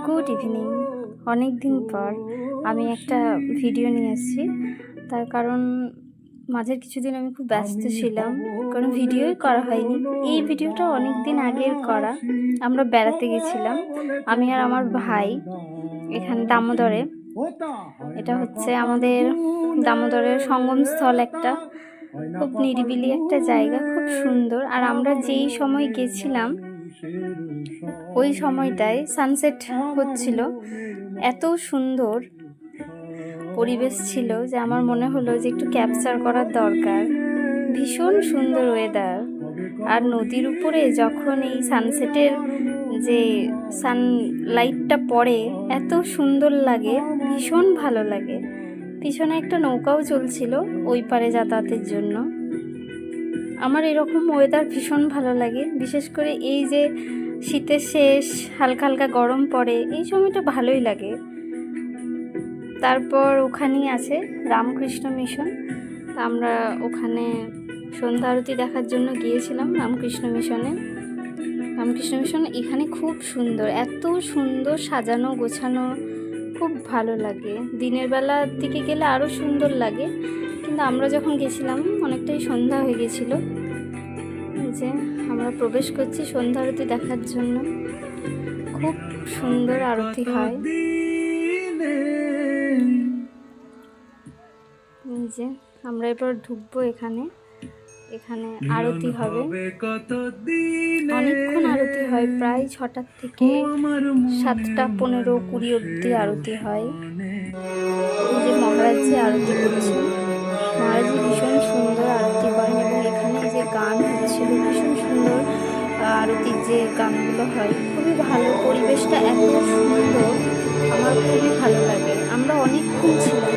Good evening. অনেক দিন পর আমি একটা ভিডিও নিয়ে এসেছি। তার কারণ মাঝের কিছুদিন আমি খুব ব্যস্ত ছিলাম, কোনো ভিডিওই করা হয়নি। এই ভিডিওটা অনেক দিন আগের করা। আমরা বেড়াতে গেছিলাম, আমি আর আমার ভাই, এখানে দামোদরে। এটা হচ্ছে আমাদের দামোদরের সঙ্গমস্থল, একটা খুব নিরিবিলি একটা জায়গা, খুব সুন্দর। আর আমরা যেই সময় গেছিলাম ওই সময়টায় সানসেট হচ্ছিল, এত সুন্দর পরিবেশ ছিল যে আমার মনে হলো যে একটু ক্যাপচার করার দরকার। ভীষণ সুন্দর ওয়েদার, আর নদীর উপরে যখন এই সানসেটের যে সানলাইটটা পড়ে এত সুন্দর লাগে, ভীষণ ভালো লাগে। পিছনে একটা নৌকাও চলছিল ওই পারে যাতায়াতের জন্য। আমার এরকম ওয়েদার ভীষণ ভালো লাগে, বিশেষ করে এই যে শীতের শেষ, হালকা হালকা গরম পড়ে, এই সময়টা ভালোই লাগে। তারপর ওখানেই আছে রামকৃষ্ণ মিশন। আমরা ওখানে সন্ধ্যা আরতি দেখার জন্য গিয়েছিলাম রামকৃষ্ণ মিশনে। রামকৃষ্ণ মিশন এখানে খুব সুন্দর, এত সুন্দর সাজানো গোছানো, খুব ভালো লাগে। দিনের বেলার দিকে গেলে আরও সুন্দর লাগে, কিন্তু আমরা যখন গেছিলাম অনেকটাই সন্ধ্যা হয়ে গেছিল। যে আমরা প্রবেশ করছি সন্ধ্যা আরতি দেখার জন্য। খুব সুন্দর আরতি হয়। যে আমরা এরপর ঢুকবো এখানে আরতি হবে, অনেকক্ষণ আরতি হয়, প্রায় 6টার থেকে 7টা 15, 20 অব্দি আরতি হয়। এই যে মহারাজজি আরতি করছে, মহারাজজি ভীষণ সুন্দর আরতি করেন, এবং এখানে যে গান হচ্ছিল ভীষণ সুন্দর। আরতির যে গানগুলো হয় খুবই ভালো, পরিবেশটা এত সুন্দর, আমার খুবই ভালো লাগে। আমরা অনেকক্ষণ ছিলাম।